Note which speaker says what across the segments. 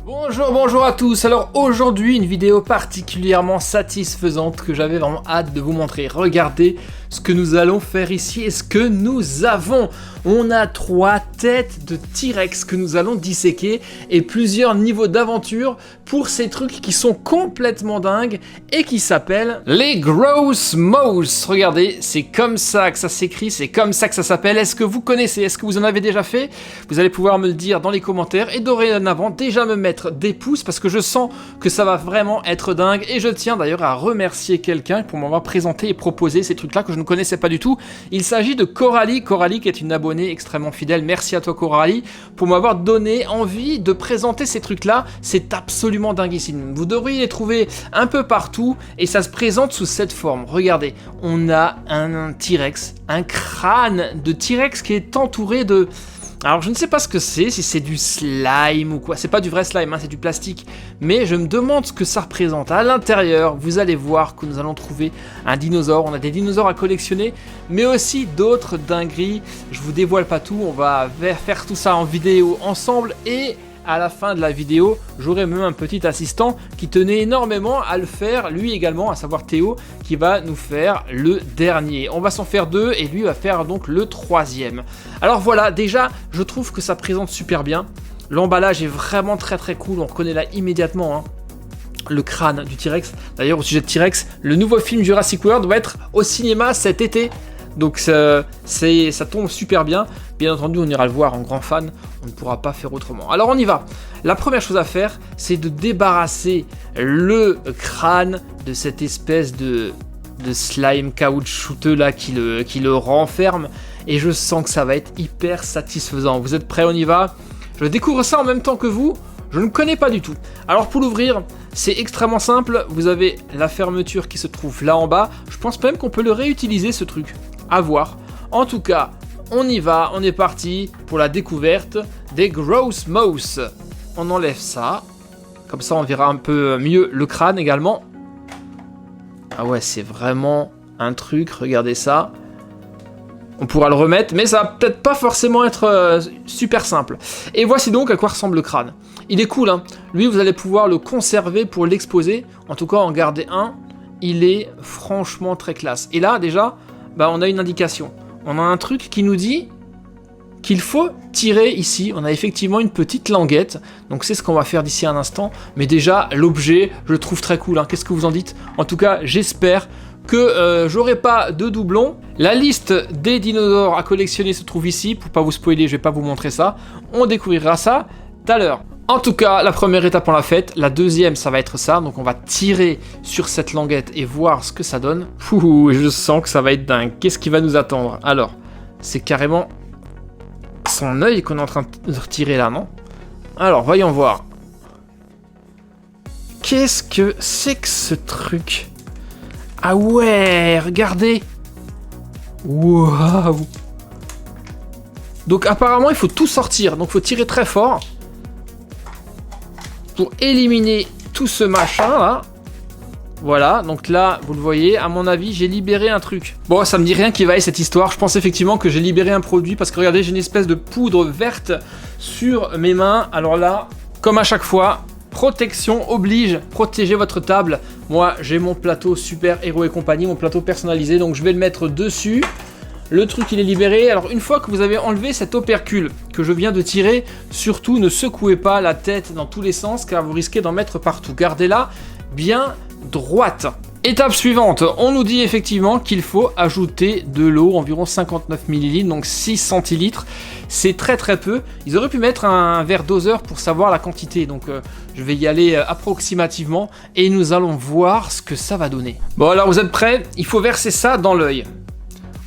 Speaker 1: Bonjour à tous. Alors aujourd'hui une vidéo particulièrement satisfaisante que j'avais vraiment hâte de vous montrer. Regardez ce que nous allons faire ici et ce que nous avons. On a 3 têtes de T-Rex que nous allons disséquer et plusieurs niveaux d'aventure pour ces trucs qui sont complètement dingues et qui s'appellent les Gross Mouse. Regardez, c'est comme ça que ça s'écrit, c'est comme ça que ça s'appelle. Est-ce que vous connaissez? Est-ce que vous en avez déjà fait? Vous allez pouvoir me le dire dans les commentaires et dorénavant déjà me mettre des pouces parce que je sens que ça va vraiment être dingue et je tiens d'ailleurs à remercier quelqu'un pour m'avoir présenté et proposé ces trucs là que je ne connaissais pas du tout. Il s'agit de Coralie qui est une abonnée extrêmement fidèle. Merci à toi Coralie pour m'avoir donné envie de présenter ces trucs là. C'est absolument dinguissime. Vous devriez les trouver un peu partout et ça se présente sous cette forme. Regardez, on a un T-Rex, un crâne de T-Rex qui est entouré de... Alors je ne sais pas ce que c'est, si c'est du slime ou quoi, c'est pas du vrai slime, hein, c'est du plastique, mais je me demande ce que ça représente. À l'intérieur, vous allez voir que nous allons trouver un dinosaure, on a des dinosaures à collectionner, mais aussi d'autres dingueries. Je vous dévoile pas tout, on va faire tout ça en vidéo ensemble et... à la fin de la vidéo, j'aurai même un petit assistant qui tenait énormément à le faire, lui également, à savoir Théo, qui va nous faire le dernier. On va s'en faire 2 et lui va faire donc le 3e. Alors voilà, déjà, je trouve que ça présente super bien. L'emballage est vraiment très cool, on reconnaît là immédiatement hein, le crâne du T-Rex. D'ailleurs, au sujet de T-Rex, le nouveau film Jurassic World va être au cinéma cet été. Donc ça tombe super bien. Bien entendu, on ira le voir en grand fan. On ne pourra pas faire autrement. Alors on y va. La première chose à faire, c'est de débarrasser le crâne de cette espèce de slime caoutchouteux là qui le renferme. Et je sens que ça va être hyper satisfaisant. Vous êtes prêts? On y va. Je découvre ça en même temps que vous. Je ne connais pas du tout. Alors pour l'ouvrir, c'est extrêmement simple. Vous avez la fermeture qui se trouve là en bas. Je pense même qu'on peut le réutiliser ce truc. À voir. En tout cas, on y va. On est parti pour la découverte des Gross Mouse. On enlève ça. Comme ça, on verra un peu mieux le crâne également. Ah ouais, c'est vraiment un truc. Regardez ça. On pourra le remettre, mais ça va peut-être pas forcément être super simple. Et voici donc à quoi ressemble le crâne. Il est cool, hein. Lui, vous allez pouvoir le conserver pour l'exposer. En tout cas, en garder un. Il est franchement très classe. Et là, déjà, bah, on a une indication. On a un truc qui nous dit qu'il faut tirer ici. On a effectivement une petite languette. Donc, c'est ce qu'on va faire d'ici un instant. Mais déjà, l'objet, je le trouve très cool, hein. Qu'est-ce que vous en dites? En tout cas, j'espère que j'aurai pas de doublons. La liste des dinosaures à collectionner se trouve ici. Pour pas vous spoiler, je vais pas vous montrer ça. On découvrira ça tout à l'heure. En tout cas, la première étape on l'a faite. La deuxième, ça va être ça. Donc on va tirer sur cette languette et voir ce que ça donne. Ouh, je sens que ça va être dingue. Qu'est-ce qui va nous attendre? Alors, c'est carrément son œil qu'on est en train de retirer là, non? Alors, voyons voir. Qu'est-ce que c'est que ce truc? Ah ouais, regardez. Waouh. Donc apparemment il faut tout sortir. Donc il faut tirer très fort pour éliminer tout ce machin là. Voilà, donc là vous le voyez, à mon avis j'ai libéré un truc. Bon, ça me dit rien qui vaille cette histoire. Je pense effectivement que j'ai libéré un produit parce que regardez, j'ai une espèce de poudre verte sur mes mains. Alors là, comme à chaque fois, protection oblige, protégez votre table. Moi, j'ai mon plateau Super Héros et compagnie, mon plateau personnalisé, donc je vais le mettre dessus. Le truc, il est libéré. Alors, une fois que vous avez enlevé cet opercule que je viens de tirer, surtout ne secouez pas la tête dans tous les sens car vous risquez d'en mettre partout. Gardez-la bien droite. Étape suivante, on nous dit effectivement qu'il faut ajouter de l'eau, environ 59 ml, donc 6 centilitres. C'est très peu. Ils auraient pu mettre un verre doseur pour savoir la quantité, donc je vais y aller approximativement et nous allons voir ce que ça va donner. Bon, alors vous êtes prêts? Il faut verser ça dans l'œil.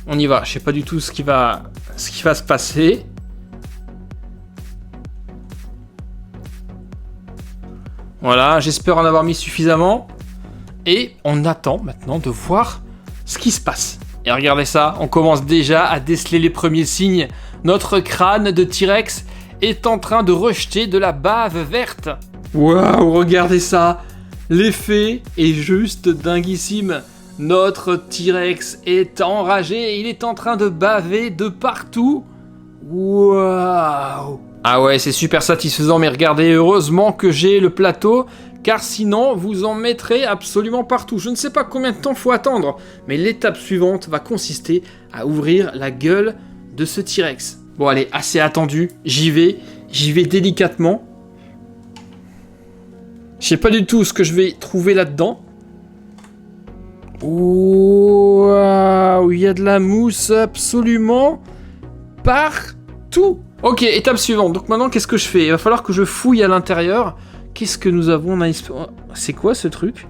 Speaker 1: On y va, je sais pas du tout ce qui va se passer. Voilà, j'espère en avoir mis suffisamment. Et on attend maintenant de voir ce qui se passe. Et regardez ça, on commence déjà à déceler les premiers signes. Notre crâne de T-Rex est en train de rejeter de la bave verte. Waouh, regardez ça. L'effet est juste dinguissime. Notre T-Rex est enragé et il est en train de baver de partout. Waouh. Ah ouais, c'est super satisfaisant, mais regardez, heureusement que j'ai le plateau, car sinon, vous en mettrez absolument partout. Je ne sais pas combien de temps faut attendre, mais l'étape suivante va consister à ouvrir la gueule de ce T-Rex. Bon, allez, assez attendu, j'y vais délicatement. Je sais pas du tout ce que je vais trouver là-dedans. Waouh, il y a de la mousse absolument partout. Ok, étape suivante. Donc maintenant, qu'est-ce que je fais? Il va falloir que je fouille à l'intérieur. Qu'est-ce que nous avons? C'est quoi ce truc?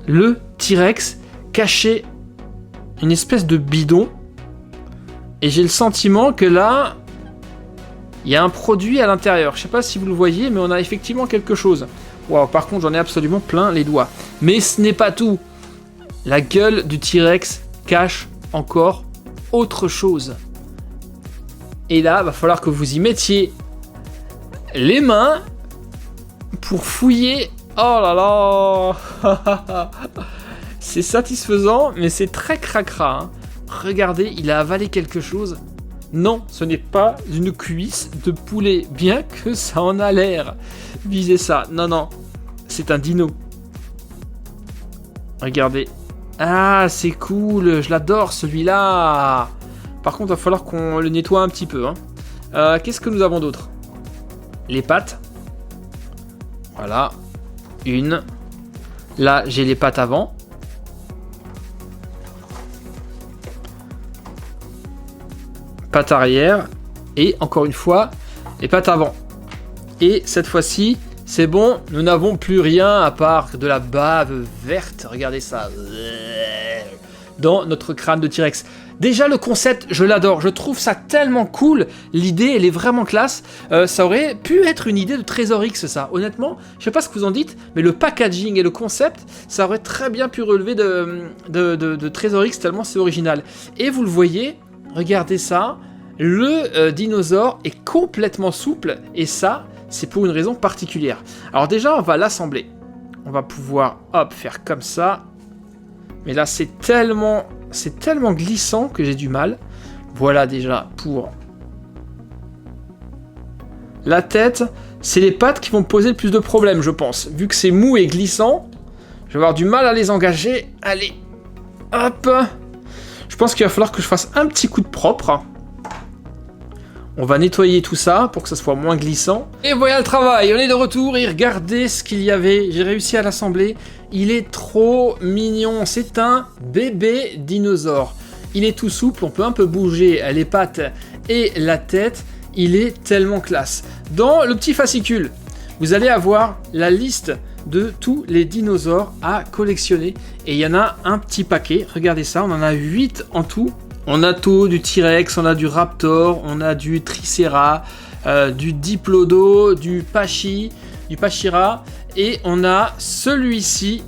Speaker 1: Le T-Rex caché une espèce de bidon. Et j'ai le sentiment que là, il y a un produit à l'intérieur. Je sais pas si vous le voyez, mais on a effectivement quelque chose. Waouh, par contre, j'en ai absolument plein les doigts. Mais ce n'est pas tout. La gueule du T-Rex cache encore autre chose. Et là, va falloir que vous y mettiez les mains pour fouiller. Oh là là. C'est satisfaisant, mais c'est très cracra. Hein. Regardez, il a avalé quelque chose. Non, ce n'est pas une cuisse de poulet, bien que ça en a l'air. Visez ça. Non, non, c'est un dino. Regardez. Ah, c'est cool, je l'adore celui-là. Par contre, il va falloir qu'on le nettoie un petit peu. Hein. Qu'est-ce que nous avons d'autre? Les pattes. Voilà. Une. Là, j'ai les pattes avant. Pattes arrière. Et encore une fois, les pattes avant. Et cette fois-ci, c'est bon, nous n'avons plus rien à part de la bave verte. Regardez ça. Dans notre crâne de T-Rex. Déjà, le concept, je l'adore. Je trouve ça tellement cool. L'idée, elle est vraiment classe. Ça aurait pu être une idée de Trésor X, ça. Honnêtement, je sais pas ce que vous en dites, mais le packaging et le concept, ça aurait très bien pu relever de Trésor X, tellement c'est original. Et vous le voyez, regardez ça. Le dinosaure est complètement souple. Et ça, c'est pour une raison particulière. Alors déjà, on va l'assembler. On va pouvoir, hop, faire comme ça. Mais là, c'est tellement glissant que j'ai du mal. Voilà déjà pour la tête. C'est les pattes qui vont me poser le plus de problèmes, je pense. Vu que c'est mou et glissant, je vais avoir du mal à les engager. Allez, hop. Je pense qu'il va falloir que je fasse un petit coup de propre. On va nettoyer tout ça pour que ça soit moins glissant. Et voilà le travail, on est de retour et regardez ce qu'il y avait. J'ai réussi à l'assembler. Il est trop mignon. C'est un bébé dinosaure. Il est tout souple, on peut un peu bouger les pattes et la tête. Il est tellement classe. Dans le petit fascicule, vous allez avoir la liste de tous les dinosaures à collectionner. Et il y en a un petit paquet. Regardez ça, on en a 8 en tout. On a tout, du T-Rex, on a du Raptor, on a du Tricera, du Diplodo, du Pachira, et on a celui-ci.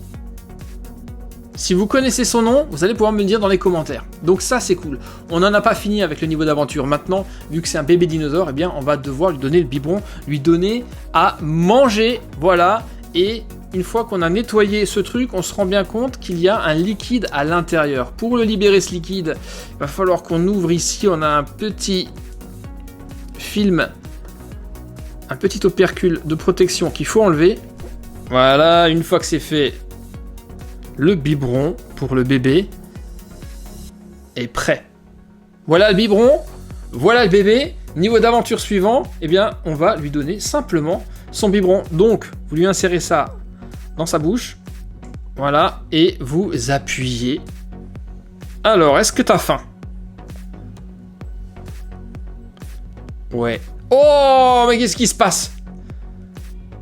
Speaker 1: Si vous connaissez son nom, vous allez pouvoir me le dire dans les commentaires. Donc ça, c'est cool. On n'en a pas fini avec le niveau d'aventure. Maintenant, vu que c'est un bébé dinosaure, eh bien, on va devoir lui donner le biberon, lui donner à manger, voilà, et une fois qu'on a nettoyé ce truc, on se rend bien compte qu'il y a un liquide à l'intérieur. Pour le libérer ce liquide, il va falloir qu'on ouvre ici. On a un petit film, un petit opercule de protection qu'il faut enlever. Voilà, une fois que c'est fait, le biberon pour le bébé est prêt. Voilà le biberon, voilà le bébé. Niveau d'aventure suivant, eh bien, on va lui donner simplement son biberon. Donc, vous lui insérez ça dans sa bouche, voilà, et vous appuyez. Alors, est-ce que t'as faim? Ouais. Oh, mais qu'est-ce qui se passe?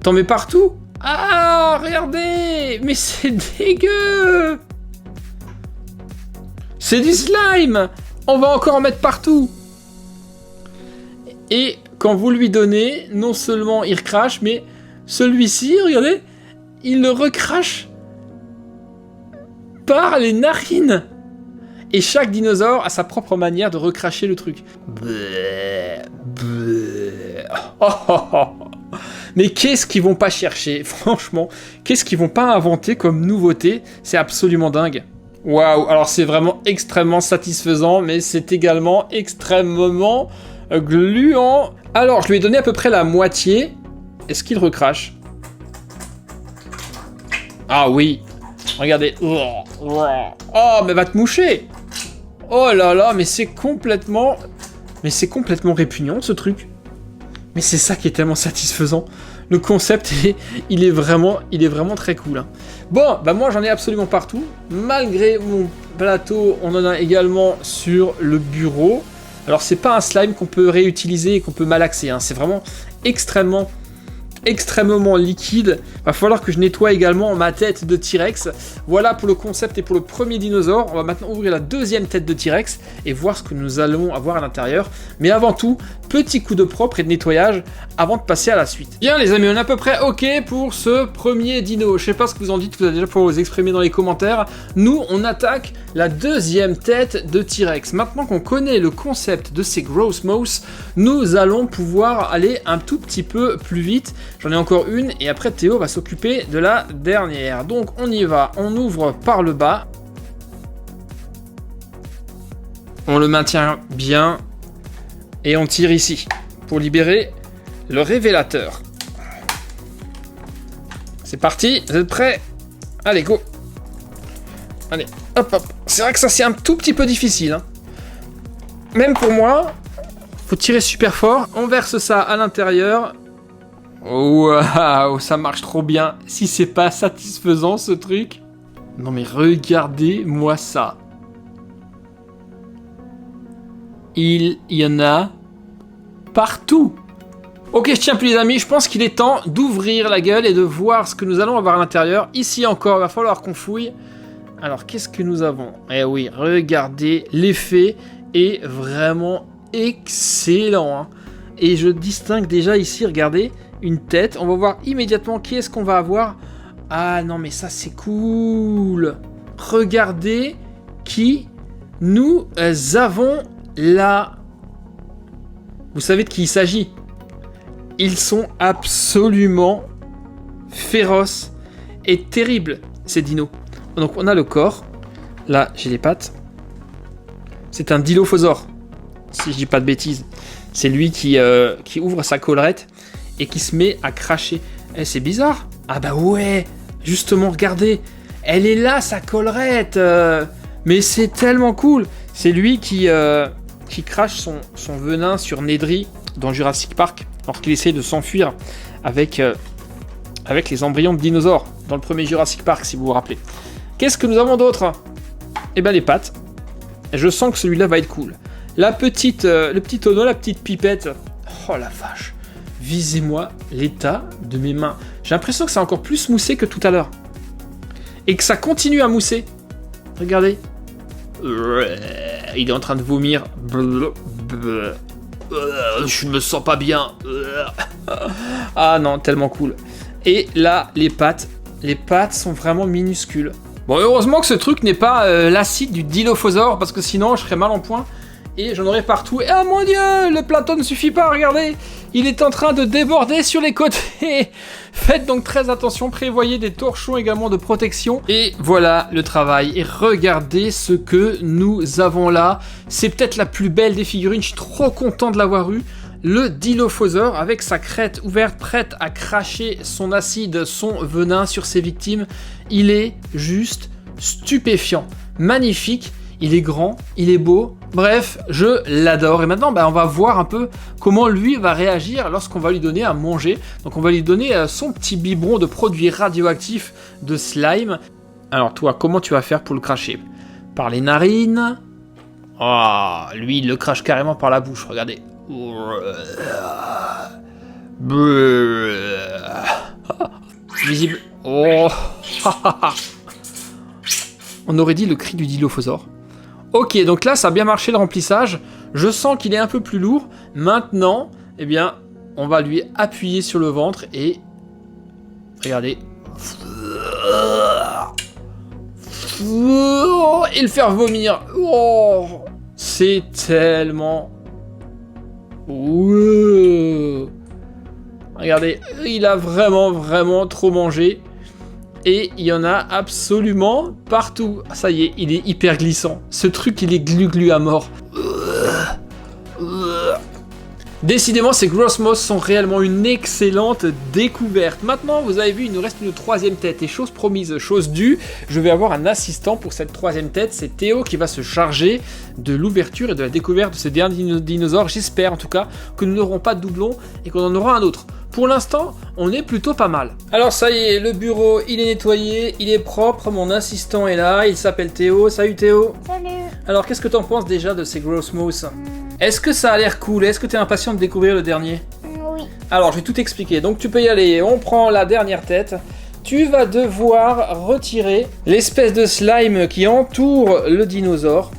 Speaker 1: T'en mets partout? Ah, regardez! Mais c'est dégueu! C'est du slime! On va encore en mettre partout! Et quand vous lui donnez, non seulement il recrache, mais celui-ci, regardez, il le recrache par les narines. Et chaque dinosaure a sa propre manière de recracher le truc. Oh, oh, oh. Mais qu'est-ce qu'ils vont pas chercher? Franchement, qu'est-ce qu'ils vont pas inventer comme nouveauté? C'est absolument dingue. Waouh, alors c'est vraiment extrêmement satisfaisant, mais c'est également extrêmement Gluant. Alors, je lui ai donné à peu près la moitié. Est-ce qu'il recrache? Ah oui. Regardez. Oh, mais va te moucher. Oh là là, mais c'est complètement... Mais c'est complètement répugnant, ce truc. Mais c'est ça qui est tellement satisfaisant. Le concept, il est vraiment très cool. Hein. Bon, bah moi j'en ai absolument partout. Malgré mon plateau, on en a également sur le bureau. Alors c'est pas un slime qu'on peut réutiliser et qu'on peut malaxer. Hein. C'est vraiment extrêmement liquide. Va falloir que je nettoie également ma tête de T-Rex. Voilà pour le concept et pour le premier dinosaure. On va maintenant ouvrir la deuxième tête de T-Rex et voir ce que nous allons avoir à l'intérieur. Mais avant tout, petit coup de propre et de nettoyage avant de passer à la suite. Bien les amis, on est à peu près ok pour ce premier dino. Je sais pas ce que vous en dites, vous allez déjà pouvoir vous exprimer dans les commentaires. Nous, on attaque la deuxième tête de T-Rex. Maintenant qu'on connaît le concept de ces Gross Mouse, nous allons pouvoir aller un tout petit peu plus vite. J'en ai encore une et après Théo va s'occuper de la dernière. Donc on y va, on ouvre par le bas. On le maintient bien et on tire ici pour libérer le révélateur. C'est parti, vous êtes prêts? Allez, go! Allez, hop hop. C'est vrai que ça c'est un tout petit peu difficile. Hein. Même pour moi, faut tirer super fort. On verse ça à l'intérieur. Waouh, ça marche trop bien. Si c'est pas satisfaisant ce truc. Non mais regardez-moi ça. Il y en a partout. Ok, je tiens plus les amis, je pense qu'il est temps d'ouvrir la gueule et de voir ce que nous allons avoir à l'intérieur. Ici encore, il va falloir qu'on fouille. Alors, qu'est-ce que nous avons? Eh oui, regardez, l'effet est vraiment excellent. Hein. Et je distingue déjà ici, regardez, une tête. On va voir immédiatement qui est-ce qu'on va avoir. Ah non, mais ça, c'est cool. Regardez qui nous avons là. Vous savez de qui il s'agit? Ils sont absolument féroces et terribles, ces dinos. Donc on a le corps. Là, j'ai les pattes. C'est un dilophosaure, si je dis pas de bêtises. C'est lui qui ouvre sa collerette et qui se met à cracher. Eh, c'est bizarre. Ah bah ouais, justement, regardez. Elle est là, sa collerette. Mais c'est tellement cool. C'est lui qui crache son venin sur Nedry dans Jurassic Park lorsqu'il essaie de s'enfuir avec les embryons de dinosaures dans le premier Jurassic Park, si vous vous rappelez. Qu'est-ce que nous avons d'autre? Eh ben les pattes. Je sens que celui-là va être cool. Le petit tonneau, la petite pipette. Oh la vache. Visez-moi l'état de mes mains. J'ai l'impression que c'est encore plus moussé que tout à l'heure. Et que ça continue à mousser. Regardez. Il est en train de vomir. Je me sens pas bien. Ah non, tellement cool. Et là, les pattes sont vraiment minuscules. Bon, heureusement que ce truc n'est pas l'acide du dilophosaure, parce que sinon je serais mal en point et j'en aurais partout. Et ah mon dieu, le plateau ne suffit pas, regardez, il est en train de déborder sur les côtés. Faites donc très attention, prévoyez des torchons également de protection. Et voilà le travail. Et regardez ce que nous avons là. C'est peut-être la plus belle des figurines, je suis trop content de l'avoir eu. Le dilophosaure avec sa crête ouverte, prête à cracher son acide, son venin sur ses victimes. Il est juste stupéfiant, magnifique, il est grand, il est beau, bref, je l'adore. Et maintenant, on va voir un peu comment lui va réagir lorsqu'on va lui donner à manger. Donc on va lui donner son petit biberon de produits radioactifs de slime. Alors toi, comment tu vas faire pour le cracher? Par les narines? Oh, lui, il le crache carrément par la bouche, regardez. Visible. Oh. On aurait dit le cri du dilophosaure. Ok, donc là ça a bien marché le remplissage. Je sens qu'il est un peu plus lourd. Maintenant, eh bien, on va lui appuyer sur le ventre et regardez. Et le faire vomir. Oh, c'est tellement. Wow. Regardez, il a vraiment trop mangé. Et il y en a absolument partout. Ça y est, il est hyper glissant. Ce truc, il est glu-glu à mort. Décidément, ces Grossmoss sont réellement une excellente découverte. Maintenant, vous avez vu, il nous reste une troisième tête. Et chose promise, chose due, je vais avoir un assistant pour cette troisième tête. C'est Théo qui va se charger de l'ouverture et de la découverte de ces derniers dinosaures. J'espère en tout cas que nous n'aurons pas de doublon et qu'on en aura un autre. Pour l'instant, on est plutôt pas mal. Alors ça y est, le bureau, il est nettoyé, il est propre. Mon assistant est là, il s'appelle Théo. Salut Théo.
Speaker 2: Salut.
Speaker 1: Alors, qu'est-ce que t'en penses déjà de ces Grossmoss? Est-ce que ça a l'air cool? Est-ce que tu es impatient de découvrir le dernier?
Speaker 2: Oui.
Speaker 1: Alors, je vais tout expliquer. Donc, tu peux y aller. On prend la dernière tête. Tu vas devoir retirer l'espèce de slime qui entoure le dinosaure.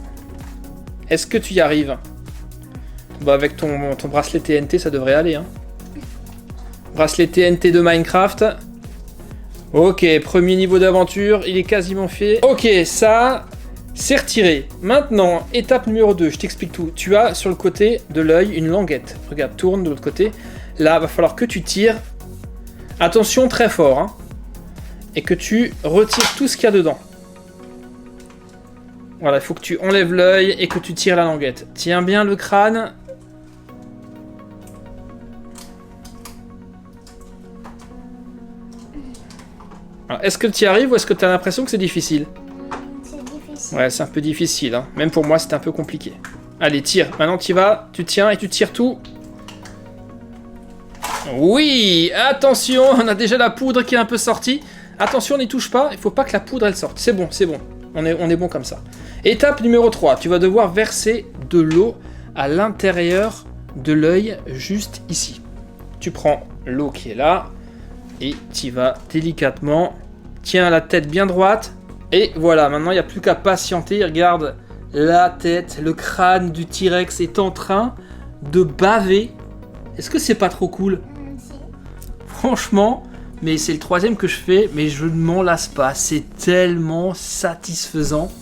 Speaker 1: Est-ce que tu y arrives? Bah, avec ton bracelet TNT, ça devrait aller. Hein. Bracelet TNT de Minecraft. Ok, premier niveau d'aventure. Il est quasiment fait. Ok, ça... c'est retiré. Maintenant, étape numéro 2, je t'explique tout. Tu as sur le côté de l'œil une languette. Regarde, tourne de l'autre côté. Là, va falloir que tu tires. Attention, très fort. Hein, et que tu retires tout ce qu'il y a dedans. Voilà, il faut que tu enlèves l'œil et que tu tires la languette. Tiens bien le crâne. Est-ce que tu y arrives ou est-ce que tu as l'impression que c'est difficile? Ouais, c'est un peu difficile, hein. Même pour moi, c'est un peu compliqué. Allez, tire. Maintenant, tu y vas, tu tiens et tu tires tout. Oui, attention, on a déjà la poudre qui est un peu sortie. Attention, n'y touche pas, il faut pas que la poudre, elle sorte. C'est bon, c'est bon. On est bon comme ça. Étape numéro 3, tu vas devoir verser de l'eau à l'intérieur de l'œil, juste ici. Tu prends l'eau qui est là et tu vas délicatement. Tiens la tête bien droite. Et voilà, maintenant il n'y a plus qu'à patienter. Regarde, la tête, le crâne du T-Rex est en train de baver. Est-ce que c'est pas trop cool?
Speaker 2: Si.
Speaker 1: Franchement, mais c'est le troisième que je fais, mais je ne m'en lasse pas. C'est tellement satisfaisant.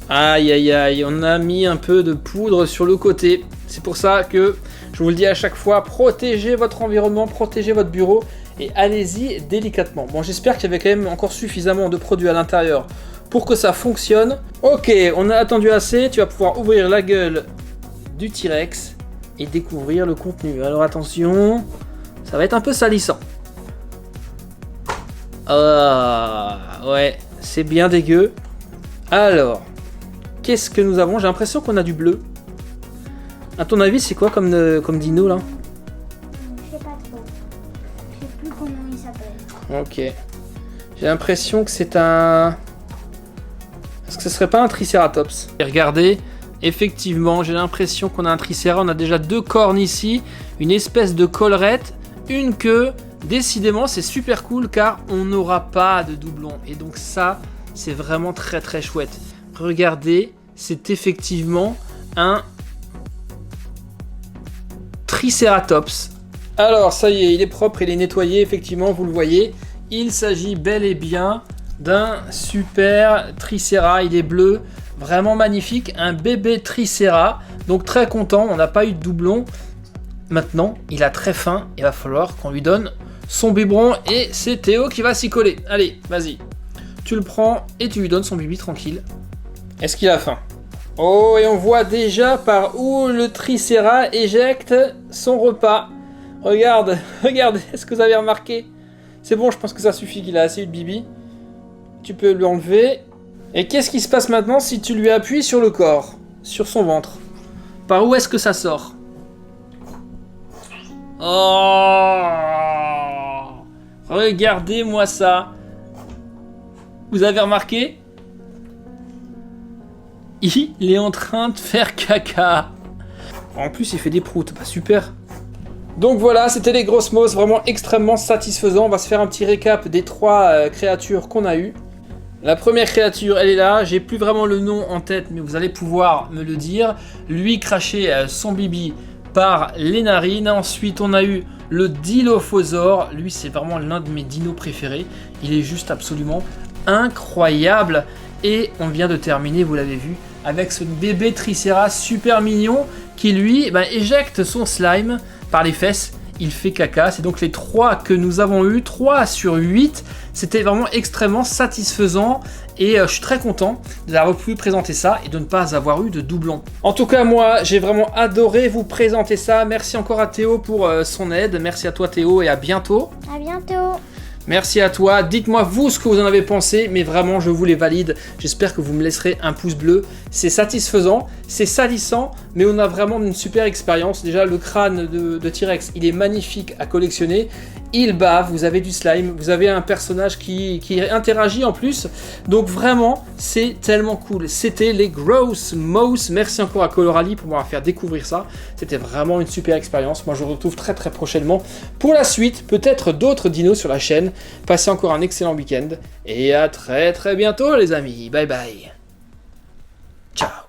Speaker 1: Aïe aïe aïe, on a mis un peu de poudre sur le côté. C'est pour ça que je vous le dis à chaque fois, protégez votre environnement, protégez votre bureau et allez-y délicatement. Bon, j'espère qu'il y avait quand même encore suffisamment de produits à l'intérieur pour que ça fonctionne. Ok, on a attendu assez, tu vas pouvoir ouvrir la gueule du T-Rex et découvrir le contenu. Alors attention, ça va être un peu salissant. Ah, ouais, c'est bien dégueu. Alors, qu'est-ce que nous avons? J'ai l'impression qu'on a du bleu. À ton avis, c'est quoi comme dino là?
Speaker 2: Je sais pas trop. Je sais plus comment il s'appelle.
Speaker 1: Ok. J'ai l'impression que c'est un... Est-ce que ce serait pas un Triceratops? Et regardez, effectivement, j'ai l'impression qu'on a un Tricera. On a déjà deux cornes ici, une espèce de collerette, une queue. Décidément, c'est super cool car on n'aura pas de doublon. Et donc ça, c'est vraiment très très chouette. Regardez, c'est effectivement un Triceratops. Alors, ça y est, il est propre, il est nettoyé, effectivement, vous le voyez. Il s'agit bel et bien d'un super Tricera, il est bleu, vraiment magnifique, un bébé Tricera, donc très content, on n'a pas eu de doublon. Maintenant, il a très faim, il va falloir qu'on lui donne son biberon et c'est Théo qui va s'y coller. Allez, vas-y, tu le prends et tu lui donnes son bibi tranquille. Est-ce qu'il a faim? Oh, et on voit déjà par où le Tricera éjecte son repas. Regarde, regardez, est-ce que vous avez remarqué? C'est bon, je pense que ça suffit qu'il a assez eu de bibi. Tu peux lui enlever. Et qu'est-ce qui se passe maintenant si tu lui appuies sur le corps? Sur son ventre? Par où est-ce que ça sort? Oh! Regardez-moi ça. Vous avez remarqué? Il est en train de faire caca. En plus, il fait des proutes. Bah, super. Donc voilà, c'était les Grossmoss, vraiment extrêmement satisfaisant. On va se faire un petit récap des trois créatures qu'on a eues. La première créature, elle est là. J'ai plus vraiment le nom en tête, mais vous allez pouvoir me le dire. Lui cracher son bibi par les narines. Ensuite, on a eu le Dilophosaure. Lui, c'est vraiment l'un de mes dinos préférés. Il est juste absolument incroyable. Et on vient de terminer, vous l'avez vu, avec ce bébé Tricera super mignon qui lui éjecte son slime par les fesses il fait caca. C'est donc les 3 que nous avons eu, 3 sur 8. C'était vraiment extrêmement satisfaisant et je suis très content d'avoir pu présenter ça et de ne pas avoir eu de doublon. En tout cas, moi, j'ai vraiment adoré vous présenter ça. Merci encore à Théo pour son aide. Merci à toi Théo et à bientôt.
Speaker 2: À bientôt.
Speaker 1: Merci à toi, dites-moi vous ce que vous en avez pensé, mais vraiment je vous les valide, j'espère que vous me laisserez un pouce bleu, c'est satisfaisant, c'est salissant, mais on a vraiment une super expérience. Déjà le crâne de T-Rex, il est magnifique à collectionner, il bave, vous avez du slime, vous avez un personnage qui interagit en plus, donc vraiment c'est tellement cool. C'était les Gross Mouse, merci encore à Colorali pour m'avoir fait découvrir ça, c'était vraiment une super expérience. Moi je vous retrouve très prochainement pour la suite, peut-être d'autres dinos sur la chaîne. Passez encore un excellent week-end et à très bientôt les amis. Bye bye. Ciao.